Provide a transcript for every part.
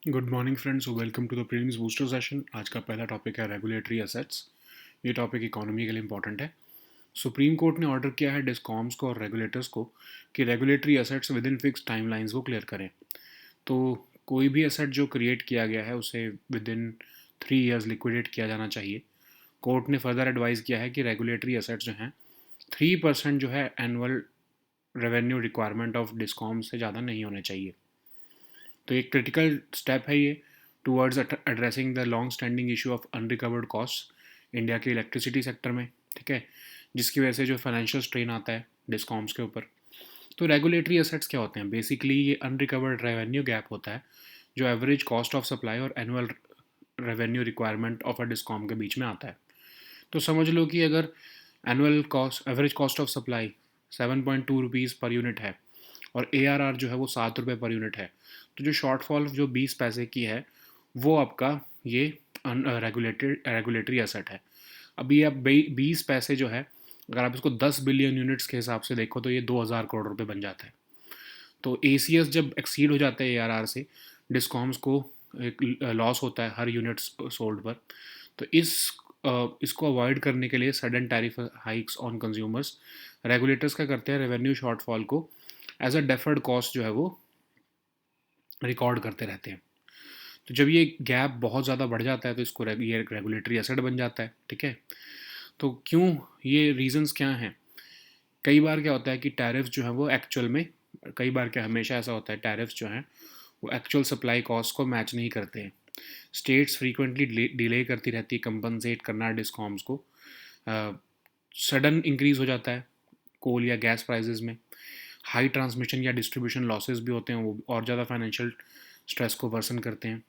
Good morning friends, welcome to the prelims booster session. आज का पहला टॉपिक है रेगुलेटरी एसेट्स। ये टॉपिक इकोनॉमी के लिए इंपॉर्टेंट है। सुप्रीम कोर्ट ने ऑर्डर किया है डिस्कॉम्स को और रेगुलेटर्स को कि regulatory assets with in fix timelines को क्लियर करें। तो कोई भी एसेट जो क्रिएट किया गया है उसे विद इन 3 ईयर्स लिक्विडेट किया जाना चाहिए। कोर्ट ने फर्दर एडवाइस किया है कि रेगुलेटरी एसेट्स जो हैं 3% जो है annual revenue requirement of discom से ज़्यादा नहीं होने चाहिए। तो एक क्रिटिकल स्टेप है ये towards addressing the long standing issue of unrecovered cost India के इलेक्ट्रिसिटी सेक्टर में, ठीक है, जिसकी वजह से जो फाइनेंशियल स्ट्रेन आता है डिस्कॉम्स के ऊपर। तो रेगुलेटरी एसेट्स क्या होते हैं? बेसिकली ये अनरिकवर्ड रेवेन्यू गैप होता है जो एवरेज कॉस्ट ऑफ सप्लाई और annual revenue requirement of a discom के बीच में आता है। तो समझ लो कि अगर annual cost average cost of supply 7.2 rupees per unit है और ARR जो है वो 7 रुपये पर यूनिट है, तो जो शॉर्टफॉल जो 20 पैसे की है वो आपका ये रेगुलेटरी एसेट है। अभी आप 20 पैसे जो है, अगर आप इसको 10 बिलियन यूनिट्स के हिसाब से देखो तो ये 2000 करोड़ रुपए बन जाता है। तो ACS जब एक्सीड हो जाता है ARR से, डिस्कॉम्स को एक लॉस होता है हर यूनिट सोल्ड पर। तो इसको अवॉइड करने के लिए sudden tariff hikes on consumers, regulators क्या करते हैं, रेवेन्यू शॉर्टफॉल को एज अ डेफर्ड कॉस्ट जो है वो रिकॉर्ड करते रहते हैं। तो जब ये गैप बहुत ज़्यादा बढ़ जाता है तो इसको ये रेगुलेटरी एसेट बन जाता है, ठीक है। तो क्यों, ये रीजंस क्या हैं? कई बार क्या होता है कि टैरिफ जो है वो एक्चुअल में, कई बार क्या, हमेशा ऐसा होता है, टैरिफ जो हैं वो एक्चुअल सप्लाई कॉस्ट को मैच नहीं करते हैं। स्टेट्स फ्रीक्वेंटली डिले करती रहती है कंपनसेट करना डिस्कॉम्स को। सडन इंक्रीज हो जाता है कोल या गैस प्राइजेज में। हाई ट्रांसमिशन या डिस्ट्रीब्यूशन लॉसेस भी होते हैं, वो और ज़्यादा फाइनेंशियल स्ट्रेस को वर्सन करते हैं।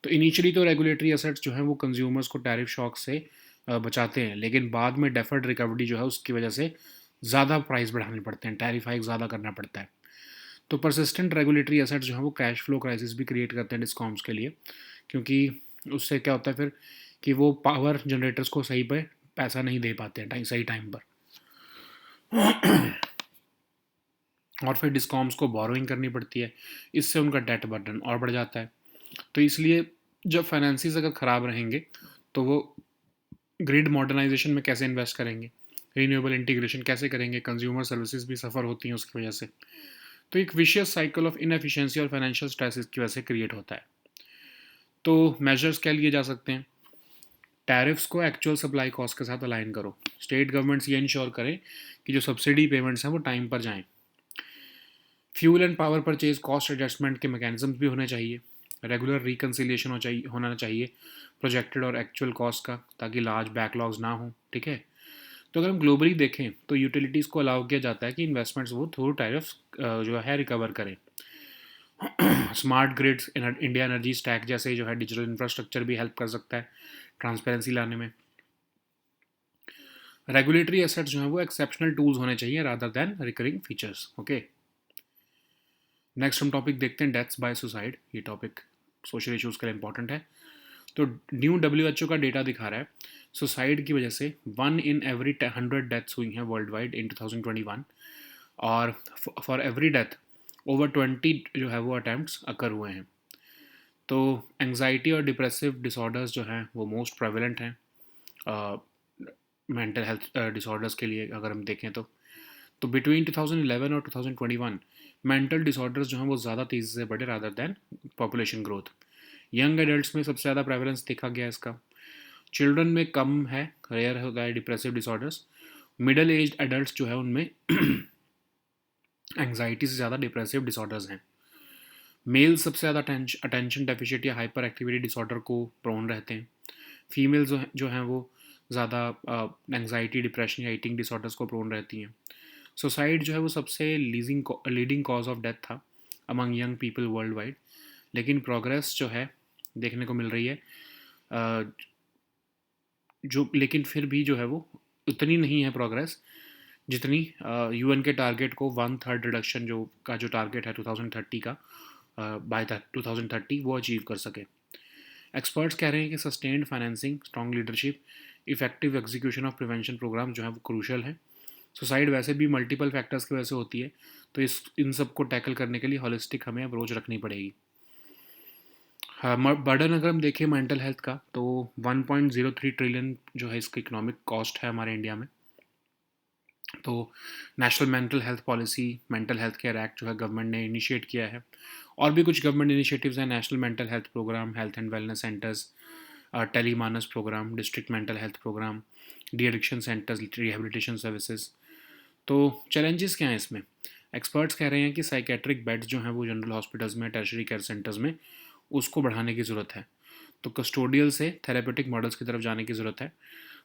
तो इनिशियली तो रेगुलेटरी एसेट्स जो हैं वो कंज्यूमर्स को टैरिफ शॉक से बचाते हैं, लेकिन बाद में डेफर्ड रिकवरी जो है उसकी वजह से ज़्यादा प्राइस बढ़ाने पड़ते हैं, टैरिफ हाइक ज़्यादा करना पड़ता है। तो परसिस्टेंट रेगुलेटरी एसेट्स जो हैं वो कैश फ्लो क्राइसिस भी क्रिएट करते हैं डिस्कॉम्स के लिए, क्योंकि उससे क्या होता है फिर कि वो पावर जनरेटर्स को सही पे पैसा नहीं दे पाते हैं सही टाइम पर, और फिर डिस्कॉम्स को बोरोइंग करनी पड़ती है। इससे उनका डेट बर्डन और बढ़ जाता है। तो इसलिए जब फाइनेंसिस अगर ख़राब रहेंगे तो वो ग्रिड मॉडर्नाइजेशन में कैसे इन्वेस्ट करेंगे, रीन्यूएबल इंटीग्रेशन कैसे करेंगे, कंज्यूमर सर्विसेज भी सफ़र होती हैं उसकी वजह से। तो एक विशियस साइकिल ऑफ इनएफिशिएंसी और फाइनेंशियल स्ट्रेस की वजह से क्रिएट होता है। तो मेजर्स क्या लिए जा सकते हैं? टैरिफ्स को एक्चुअल सप्लाई कॉस्ट के साथ अलाइन करो। स्टेट गवर्नमेंट्स ये इंश्योर करें कि जो सब्सिडी पेमेंट्स हैं वो टाइम पर जाएं। Fuel and power purchase cost adjustment के मैकेनिज्म्स भी होने चाहिए। रेगुलर रिकन्सिलिएशन होना चाहिए प्रोजेक्टेड और एक्चुअल कॉस्ट का, ताकि लार्ज बैकलॉग्स ना हो, ठीक है। तो अगर हम ग्लोबली देखें तो यूटिलिटीज़ को अलाउ किया जाता है कि इन्वेस्टमेंट्स वो थ्रू टैरिफ्स जो है रिकवर करें। Smart grids, India energy stack जैसे जो है डिजिटल इंफ्रास्ट्रक्चर भी हेल्प कर सकता है ट्रांसपेरेंसी लाने में। रेगुलेटरी एसेट्स जो है वो एक्सेप्शनल टूल्स होने चाहिए rather than recurring features, okay. Next हम टॉपिक देखते हैं, डेथ्स बाय सुसाइड। ये टॉपिक सोशल इश्यूज़ के लिए इंपॉर्टेंट है। तो न्यू WHO का डेटा दिखा रहा है सुसाइड की वजह से 1 in every 100 डेथ्स हुई हैं वर्ल्ड वाइड इन 2021, और फॉर एवरी डेथ ओवर 20 जो है वो अटैम्प्ट्स अकर हुए हैं। तो एंग्जाइटी और डिप्रेसिव डिसऑर्डर्स जो हैं वो मोस्ट प्रेवलेंट हैं मेंटल हेल्थ डिसऑर्डर्स के लिए अगर हम देखें तो बिटवीन 2011 और 2021 मेंटल डिसऑर्डर्स जो हैं वो ज़्यादा तेज़ी से बढ़े rather than population growth. Young adults में सबसे ज़्यादा प्रेवलेंस देखा गया इसका। चिल्ड्रन में कम है, रेयर होता है depressive disorders. Middle age adults जो है उनमें एंग्जाइटी से ज़्यादा डिप्रेसिव डिसऑर्डर्स हैं। मेल सबसे ज़्यादा अटेंशन डेफिशिएट या हाइपर एक्टिविटी डिसऑर्डर को प्रोन रहते हैं। फीमेल जो हैं वो ज़्यादा एंग्जाइटी, डिप्रेशन या ईटिंग डिसऑर्डर्स को प्रोन रहती हैं। सुसाइड जो है वो सबसे लीडिंग कॉज ऑफ डेथ था among young people world wide, लेकिन प्रोग्रेस जो है देखने को मिल रही है, अ, जो लेकिन फिर भी जो है वो उतनी नहीं है प्रोग्रेस जितनी UN के टारगेट को 1/3 रिडक्शन जो टारगेट है 2030 का, बाय 2030 वो अचीव कर सके। एक्सपर्ट्स कह रहे हैं कि sustained financing, strong leadership, effective execution of prevention programme जो है वो क्रूशल है। सुसाइड वैसे भी मल्टीपल फैक्टर्स की वजह से होती है, तो इन सब को टैकल करने के लिए हॉलिस्टिक हमें अप्रोच रखनी पड़ेगी। हाँ, बर्डन अगर हम देखें मेंटल हेल्थ का तो 1.03 ट्रिलियन जो है इसका इकोनॉमिक कॉस्ट है हमारे इंडिया में। तो national mental health policy, mental health care act जो है गवर्नमेंट ने इनिशिएट किया है। और भी कुछ गवर्नमेंट इनिशिएटिव्स हैं, national mental health programme, health and wellness centres, Telemanas programme, district mental health programme, de addiction centres, rehabilitation services. तो चैलेंजेस क्या हैं इसमें? एक्सपर्ट्स कह रहे हैं कि साइकेट्रिक बेड्स जो हैं वो जनरल हॉस्पिटल्स में, टर्शरी केयर सेंटर्स में उसको बढ़ाने की ज़रूरत है। तो कस्टोडियल से थेरेपेटिक मॉडल्स की तरफ जाने की ज़रूरत है।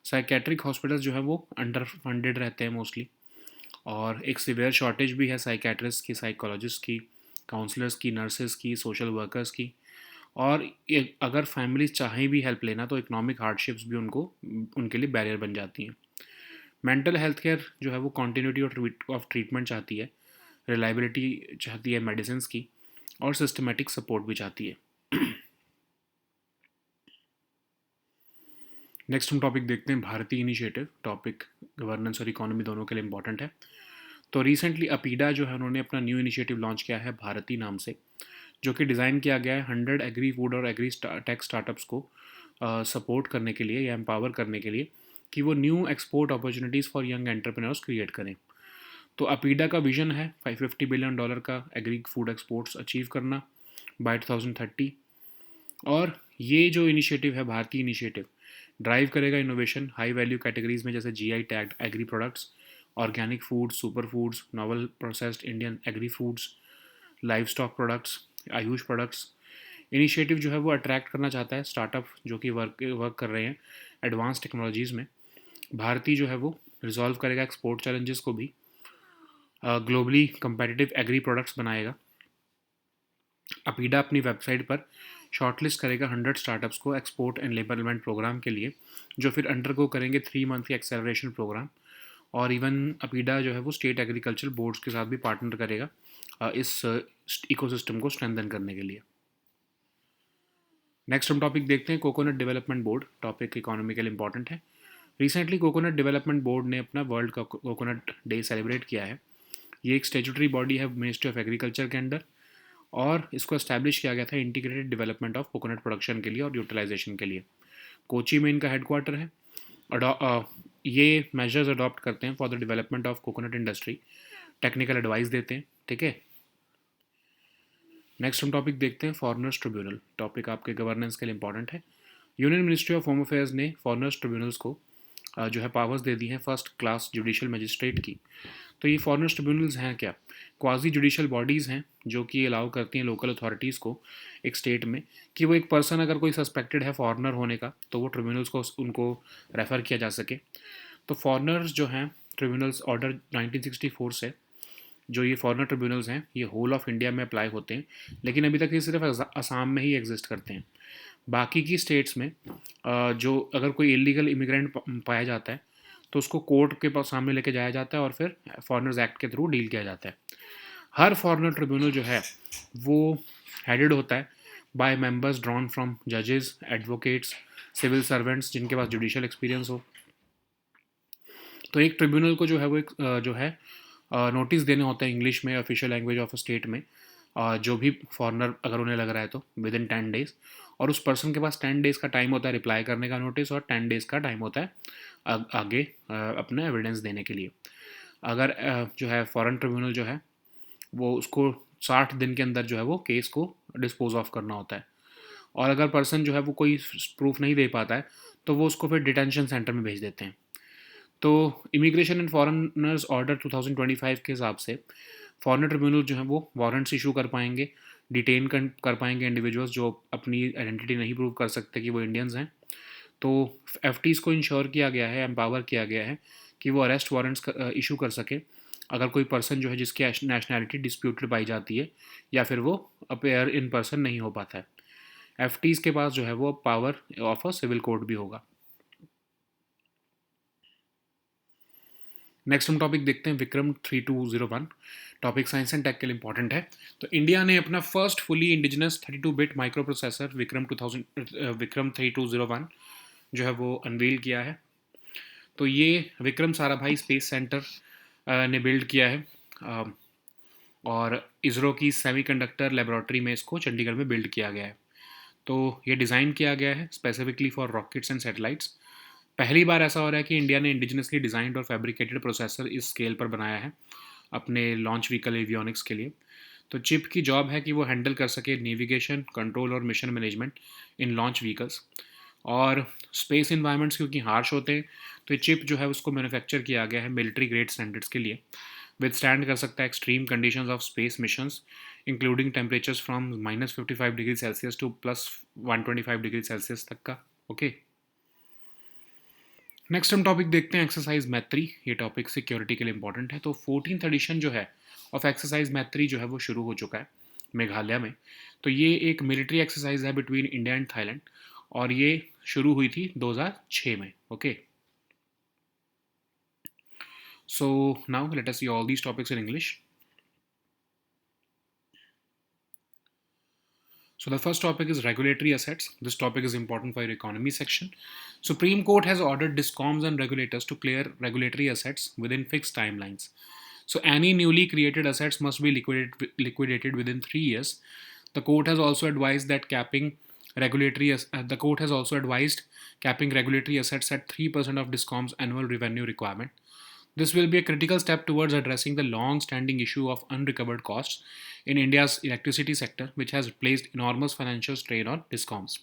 साइकेट्रिक हॉस्पिटल्स जो है वो अंडर फंडेड रहते हैं मोस्टली, और एक सीवियर शॉर्टेज भी है साइकेट्रिस्ट की, साइकोलॉजिस्ट की, काउंसलर्स की, नर्सेज की, सोशल वर्कर्स की। और अगर फैमिलीज चाहें भी हेल्प लेना तो इकोनॉमिक हार्डशिप्स भी उनको उनके लिए बैरियर बन जाती हैं। मेंटल हेल्थ केयर जो है वो कॉन्टीन्यूटी ऑफ ट्रीटमेंट चाहती है, रिलायबिलिटी चाहती है मेडिसिन की, और सिस्टमेटिक सपोर्ट भी चाहती है। नेक्स्ट हम टॉपिक देखते हैं भारतीय इनिशिएटिव। टॉपिक गवर्नेंस और इकोनॉमी दोनों के लिए इंपॉर्टेंट है। तो रिसेंटली अपीडा जो है उन्होंने अपना न्यू इनिशिएटिव लॉन्च किया है भारती नाम से, जो कि डिज़ाइन किया गया है 100 एग्री फूड और एग्री टेक स्टार्टअप्स को सपोर्ट करने के लिए या एम्पावर करने के लिए कि वो new export opportunities for young entrepreneurs create करें। तो अपीडा का विजन है $550 बिलियन का एग्री फूड एक्सपोर्ट्स अचीव करना बाय 2030। और ये जो इनिशिएटिव है, भारतीय इनिशिएटिव, ड्राइव करेगा इनोवेशन हाई वैल्यू कैटेगरीज में, जैसे GI tagged agri products, organic foods, super foods, novel processed Indian agri foods, livestock products, AYUSH products. Initiative जो है वो अट्रैक्ट करना चाहता है स्टार्टअप जो कि वर्क कर रहे हैं एडवांस टेक्नोलॉजीज़ में। भारतीय जो है वो रिजॉल्व करेगा एक्सपोर्ट चैलेंजेस को भी, ग्लोबली कंपेटिटिव एग्री प्रोडक्ट्स बनाएगा। अपीडा अपनी वेबसाइट पर शॉर्टलिस्ट करेगा 100 स्टार्टअप्स को एक्सपोर्ट एनलेबलमेंट प्रोग्राम के लिए, जो फिर अंडरगो करेंगे 3 मंथ की एक्सेलरेशन प्रोग्राम। और इवन अपीडा जो है वो स्टेट एग्रीकल्चर बोर्ड्स के साथ भी पार्टनर करेगा इस इकोसिस्टम को स्ट्रेंथन करने के लिए। नेक्स्ट हम टॉपिक देखते हैं coconut development board. Topic economical important है। रिसेंटली कोकोनट डेवलपमेंट बोर्ड ने अपना वर्ल्ड का कोकोनट डे सेलिब्रेट किया है। ये एक स्टेचुटरी बॉडी है मिनिस्ट्री ऑफ एग्रीकल्चर के अंडर, और इसको एस्टैब्लिश किया गया था integrated development of coconut production के लिए और यूटिलाइजेशन के लिए। कोची में इनका हेडक्वार्टर है। ये मेजर्स अडॉप्ट करते हैं for the development of coconut industry, technical advice देते हैं, ठीक है। नेक्स्ट हम टॉपिक देखते हैं फॉरेनर्स ट्रिब्यूनल। टॉपिक आपके गवर्नेंस के लिए इंपॉर्टेंट है। Union ministry of home affairs ने फॉरेनर्स ट्रिब्यूनल्स को जो है पावर्स दे दी हैं फर्स्ट क्लास जुडिशियल मजिस्ट्रेट की। तो ये फॉरेनर्स ट्रिब्यूनल्स हैं क्या? क्वाजी जुडिशियल बॉडीज़ हैं जो कि अलाउ करती हैं लोकल अथॉरिटीज़ को एक स्टेट में कि वो एक पर्सन अगर कोई सस्पेक्टेड है फॉरेनर होने का तो वो ट्रिब्यूनल्स को उनको रेफ़र किया जा सके। तो फॉरेनर्स जो हैं ट्रिब्यूनल्स ऑर्डर 1964 से जो ये फॉरेनर ट्रिब्यूनल्स हैं ये होल ऑफ इंडिया में अप्लाई होते हैं, लेकिन अभी तक ये सिर्फ असम में ही एग्जिस्ट करते हैं। बाकी की स्टेट्स में जो अगर कोई इलीगल इमिग्रेंट पाया जाता है तो उसको कोर्ट के सामने लेके जाया जाता है और फिर फॉरेनर्स एक्ट के थ्रू डील किया जाता है। हर फॉरेनर ट्रिब्यूनल जो है वो हेडेड होता है बाय मेंबर्स ड्रॉन फ्रॉम जजेस, एडवोकेट्स, सिविल सर्वेंट्स जिनके पास जुडिशियल एक्सपीरियंस हो। तो एक ट्रिब्यूनल को जो है वो एक जो है नोटिस देने होता है इंग्लिश में, ऑफिशियल लैंग्वेज ऑफ स्टेट में, जो भी फॉरेनर अगर उन्हें लग रहा है तो विद इन 10 डेज। और उस पर्सन के पास 10 डेज का टाइम होता है रिप्लाई करने का नोटिस, और 10 डेज का टाइम होता है आगे अपना एविडेंस देने के लिए। अगर जो है फॉरेन ट्रिब्यूनल जो है वो उसको 60 दिन के अंदर जो है वो केस को डिस्पोज ऑफ करना होता है। और अगर पर्सन जो है वो कोई प्रूफ नहीं दे पाता है तो वो उसको फिर डिटेंशन सेंटर में भेज देते हैं। तो इमिग्रेशन एंड फॉरेनर्स ऑर्डर 2025 के हिसाब से फॉरेनर ट्रिब्यूनल जो है वो वारंट्स इशू कर पाएंगे, डिटेन कर पाएंगे इंडिविजुअल्स जो अपनी आइडेंटिटी नहीं प्रूव कर सकते कि वो इंडियंस हैं। तो एफटीज़ को इंश्योर किया गया है, एम्पावर किया गया है कि वो अरेस्ट वारंट्स इशू कर सके अगर कोई पर्सन जो है जिसकी नेशनैलिटी डिस्प्यूटेड पाई जाती है या फिर वो अपेयर इन पर्सन नहीं हो पाता है। एफटीज़ के पास जो है वो power of a civil court भी होगा। नेक्स्ट हम टॉपिक देखते हैं Vikram 3201। Topic science and tech के लिए इंपॉर्टेंट है। तो इंडिया ने अपना first fully indigenous 32 bit microprocessor Vikram 3201 जो है वो अनवील किया है। तो ये विक्रम साराभाई स्पेस सेंटर ने बिल्ड किया है, और इसरो की सेमीकंडक्टर लेबोरेटरी में इसको चंडीगढ़ में बिल्ड किया गया है। तो ये डिज़ाइन किया गया है specifically for rockets and satellites. पहली बार ऐसा हो रहा है कि इंडिया ने इंडिजिनसली डिज़ाइंड और फैब्रिकेटेड प्रोसेसर इस स्केल पर बनाया है अपने लॉन्च व्हीकल एवियोनिक्स के लिए। तो चिप की जॉब है कि वो हैंडल कर सके नेविगेशन, कंट्रोल और mission management in launch vehicles. और स्पेस इन्वायरमेंट्स क्योंकि हार्श होते हैं, तो ये चिप जो है उसको मैन्युफैक्चर किया गया है मिलिट्री ग्रेड स्टैंडर्ड्स के लिए। विदस्टैंड कर सकता है extreme conditions of space missions, including temperatures from -55 degree Celsius to +125 degree Celsius तक का। ओके, नेक्स्ट हम टॉपिक देखते हैं एक्सरसाइज मैत्री। ये टॉपिक सिक्योरिटी के लिए इंपॉर्टेंट है। तो 14th एडिशन जो है ऑफ एक्सरसाइज मैत्री जो है वो शुरू हो चुका है मेघालय में। तो ये एक मिलिट्री एक्सरसाइज है बिटवीन इंडिया एंड थाईलैंड, और ये शुरू हुई थी 2006 में। Okay, so now let us see all these topics in English. So the first topic is regulatory assets. This topic is important for your economy section. Supreme Court has ordered discoms and regulators to clear regulatory assets within fixed timelines. So any newly created assets must be liquidated within 3 years. The court has also advised that capping the court has also advised capping regulatory assets at 3% of Discom's annual revenue requirement. This will be a critical step towards addressing the long standing issue of unrecovered costs in India's electricity sector, which has placed enormous financial strain on discoms.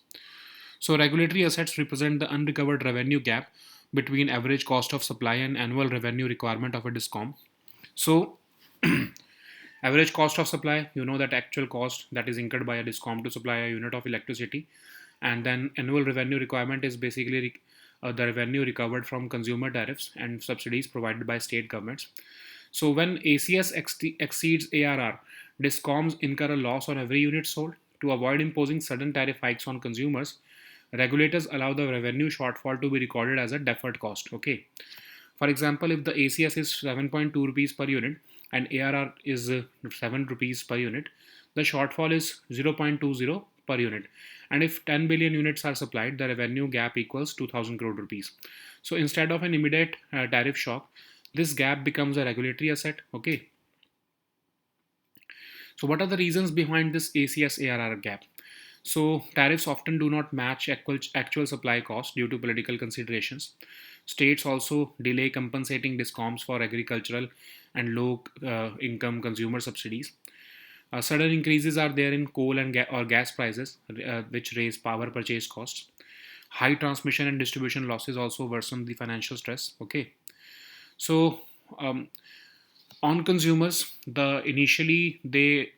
So, regulatory assets represent the unrecovered revenue gap between average cost of supply and annual revenue requirement of a discom. So, average cost of supply, you know, that actual cost that is incurred by a discom to supply a unit of electricity. And then annual revenue requirement is basically the revenue recovered from consumer tariffs and subsidies provided by state governments. So when ACS exceeds ARR, discoms incur a loss on every unit sold. To avoid imposing sudden tariff hikes on consumers, regulators allow the revenue shortfall to be recorded as a deferred cost. Okay. For example, if the ACS is 7.2 rupees per unit and ARR is 7 rupees per unit, the shortfall is 0.20 per unit. And if 10 billion units are supplied, the revenue gap equals 2000 crore rupees. So instead of an immediate tariff shock, this gap becomes a regulatory asset. Okay. So what are the reasons behind this ACS ARR gap? So tariffs often do not match actual supply costs due to political considerations. States also delay compensating discoms for agricultural and low income consumer subsidies. Sudden increases are there in coal and or gas prices, which raise power purchase costs. High transmission and distribution losses also worsen the financial stress. Okay, so on consumers, the initially they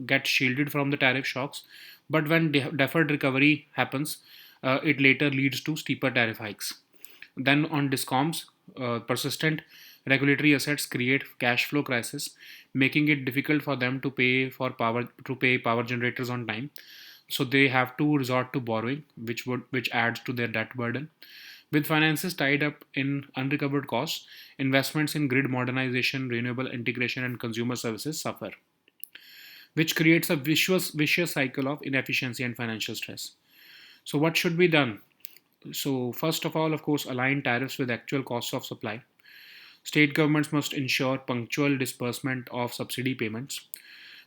get shielded from the tariff shocks, but when deferred recovery happens, it later leads to steeper tariff hikes. Then on discoms, persistent regulatory assets create cash flow crisis, making it difficult for them to pay power generators on time. So they have to resort to borrowing, which adds to their debt burden. With finances tied up in unrecovered costs, investments in grid modernization, renewable integration, and consumer services suffer, which creates a vicious cycle of inefficiency and financial stress. So, what should be done? So, first of all, of course, align tariffs with actual costs of supply. State governments must ensure punctual disbursement of subsidy payments.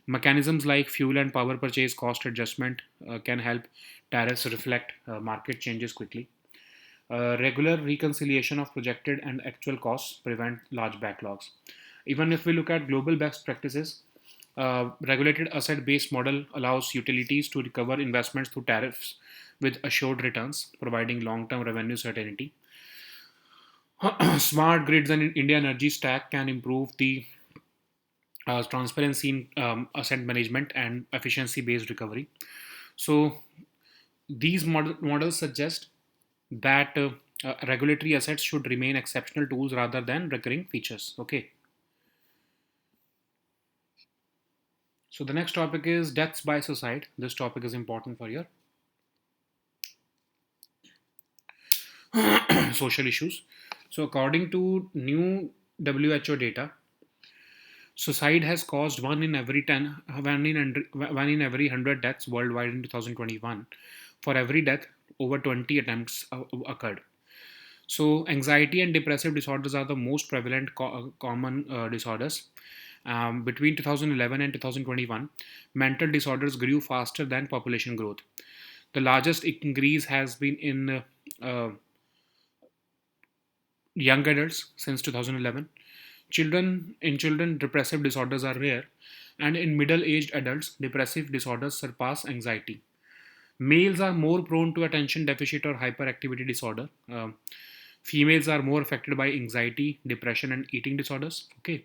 Mechanisms like fuel and power purchase cost adjustment can help tariffs reflect market changes quickly. Regular reconciliation of projected and actual costs prevent large backlogs. Even if we look at global best practices, regulated asset-based model allows utilities to recover investments through tariffs with assured returns, providing long-term revenue certainty. Smart grids and India Energy Stack can improve the transparency in asset management and efficiency-based recovery. So these models suggest that regulatory assets should remain exceptional tools rather than recurring features. Okay. So the next topic is deaths by suicide. This topic is important for your social issues. So according to new WHO data, suicide has caused one in every 100 deaths worldwide in 2021. For every death, over 20 attempts occurred. So, anxiety and depressive disorders are the most prevalent common disorders. Between 2011 and 2021, mental disorders grew faster than population growth. The largest increase has been in uh, young adults since 2011. Children, depressive disorders are rare, and in middle-aged adults, depressive disorders surpass anxiety. Males are more prone to attention deficit or hyperactivity disorder. Females are more affected by anxiety, depression, and eating disorders. Okay.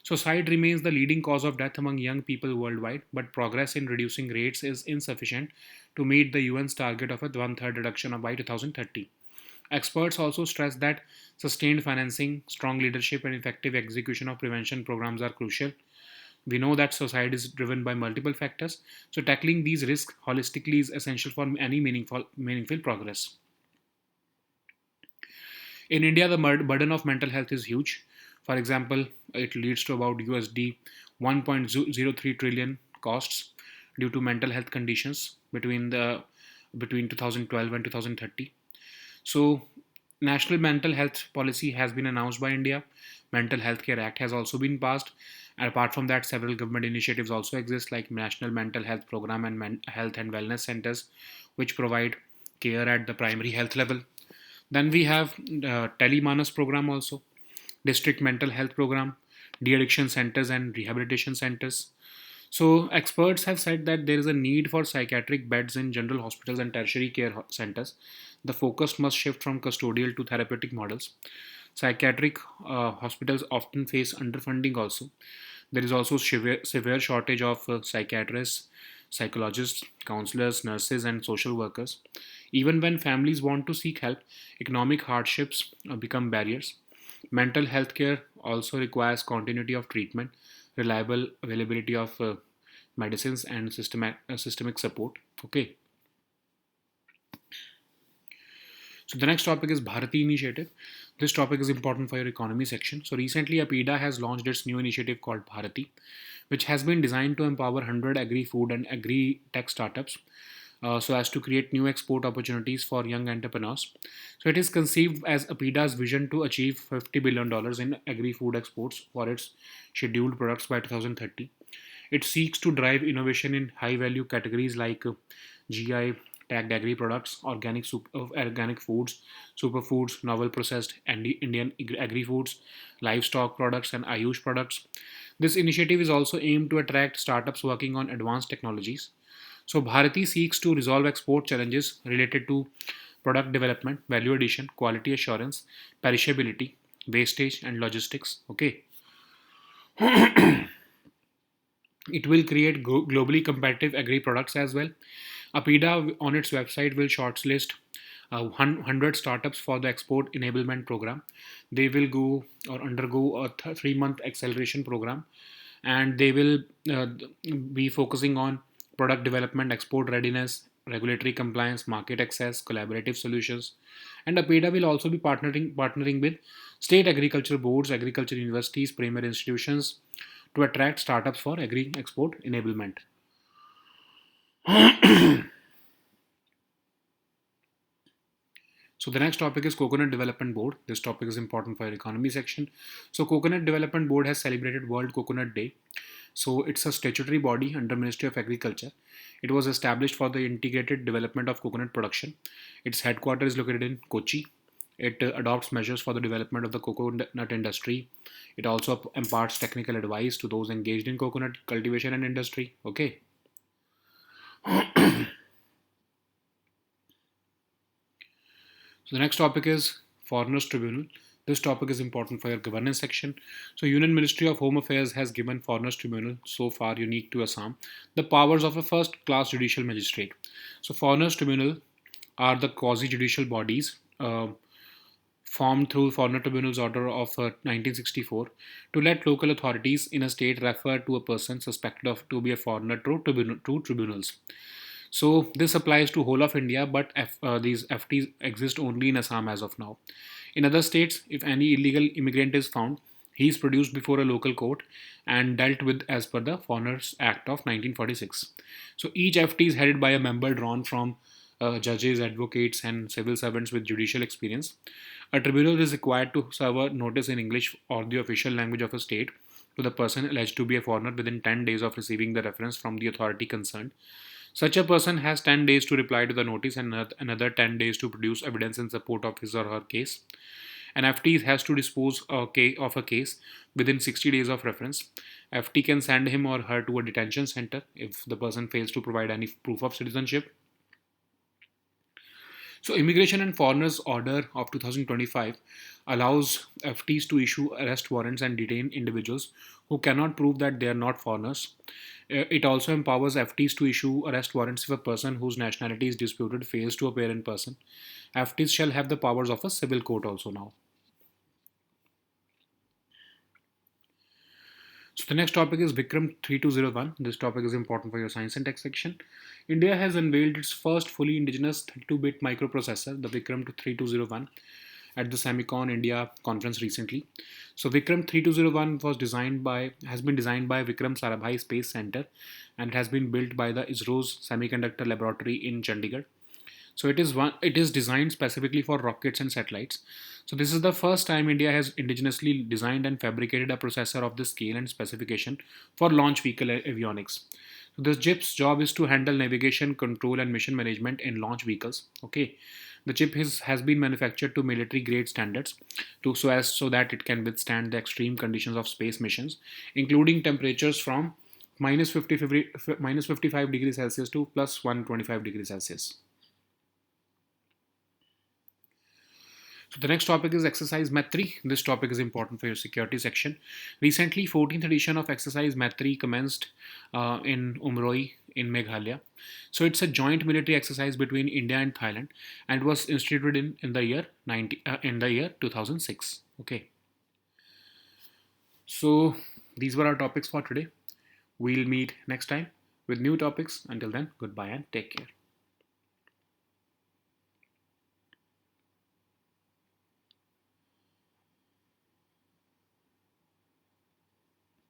Suicide remains the leading cause of death among young people worldwide, but progress in reducing rates is insufficient to meet the UN's target of a one-third reduction by 2030. Experts also stress that sustained financing, strong leadership, and effective execution of prevention programs are crucial. We know that society is driven by multiple factors, so tackling these risks holistically is essential for any meaningful progress. In India, the burden of mental health is huge. For example, it leads to about USD 1.03 trillion costs due to mental health conditions between 2012 and 2030. So, National Mental Health Policy has been announced by India. Mental Health Care Act has also been passed. And apart from that, several government initiatives also exist, like National Mental Health Program and Health and Wellness Centers, which provide care at the primary health level. Then we have Telemanas program also, district mental health program, de-addiction centers and rehabilitation centers. So experts have said that there is a need for psychiatric beds in general hospitals and tertiary care centers. The focus must shift from custodial to therapeutic models. Psychiatric hospitals often face underfunding also. There is also severe shortage of psychiatrists, psychologists, counselors, nurses, and social workers. Even when families want to seek help, economic hardships become barriers. Mental health care also requires continuity of treatment, reliable availability of medicines, and systemic support. Okay. So the next topic is Bharati initiative. This topic is important for your economy section. So recently, APIDA has launched its new initiative called Bharati, which has been designed to empower 100 agri-food and agri-tech startups so as to create new export opportunities for young entrepreneurs. So it is conceived as APIDA's vision to achieve $50 billion in agri-food exports for its scheduled products by 2030. It seeks to drive innovation in high-value categories like GI tagged agri products, organic foods, superfoods, novel processed and Indian agri foods, livestock products, and Ayush products. This initiative is also aimed to attract startups working on advanced technologies. So Bharati seeks to resolve export challenges related to product development, value addition, quality assurance, perishability, wastage, and logistics. Okay, it will create globally competitive agri products as well. APIDA on its website will shortlist 100 startups for the export enablement program. They will go or undergo a 3-month acceleration program, and they will uh, be focusing on product development, export readiness, regulatory compliance, market access, collaborative solutions. And APIDA will also be partnering with state agriculture boards, agriculture universities, premier institutions to attract startups for agri export enablement. So the next topic is Coconut Development Board. This topic is important for your economy section. So Coconut Development Board has celebrated World Coconut Day. So it's a statutory body under Ministry of Agriculture. It was established for the integrated development of coconut production. Its headquarters is located in Kochi. It adopts measures for the development of the coconut industry. It also imparts technical advice to those engaged in coconut cultivation and industry. Okay. So the next topic is Foreigners Tribunal. This topic is important for your governance section. So Union Ministry of Home Affairs has given Foreigners Tribunal, so far unique to Assam, the powers of a first-class judicial magistrate. So Foreigners Tribunal are the quasi-judicial bodies formed through Foreigner Tribunal's Order of 1964 to let local authorities in a state refer to a person suspected of to be a foreigner to tribunals. So this applies to whole of India, but these FTs exist only in Assam as of now. In other states, if any illegal immigrant is found, he is produced before a local court and dealt with as per the Foreigners Act of 1946. So each FT is headed by a member drawn from judges, advocates, and civil servants with judicial experience. A tribunal is required to serve a notice in English or the official language of a state to the person alleged to be a foreigner within 10 days of receiving the reference from the authority concerned. Such a person has 10 days to reply to the notice and another 10 days to produce evidence in support of his or her case. An FT has to dispose of a case within 60 days of reference. FT can send him or her to a detention center if the person fails to provide any proof of citizenship. So, Immigration and Foreigners Order of 2025 allows FTs to issue arrest warrants and detain individuals who cannot prove that they are not foreigners. It also empowers FTs to issue arrest warrants if a person whose nationality is disputed fails to appear in person. FTs shall have the powers of a civil court also now. So the next topic is Vikram 3201. This topic is important for your science and tech section. India has unveiled its first fully indigenous 32-bit microprocessor, the Vikram 3201, at the Semicon India conference recently. So Vikram 3201 has been designed by Vikram Sarabhai Space Center and it has been built by the ISRO's Semiconductor Laboratory in Chandigarh. So it is designed specifically for rockets and satellites. So this is the first time India has indigenously designed and fabricated a processor of this scale and specification for launch vehicle avionics. So this chip's job is to handle navigation, control, and mission management in launch vehicles. Okay, the chip has been manufactured to military grade standards so that it can withstand the extreme conditions of space missions, including temperatures from minus 55 degrees Celsius to plus 125 degrees Celsius. So the next topic is exercise math 3. This topic is important for your security section. Recently, 14th edition of exercise math 3 commenced in Umroi in Meghalaya. So it's a joint military exercise between India and Thailand and was instituted in the year 2006. Okay. So these were our topics for today. We'll meet next time with new topics. Until then, goodbye and take care.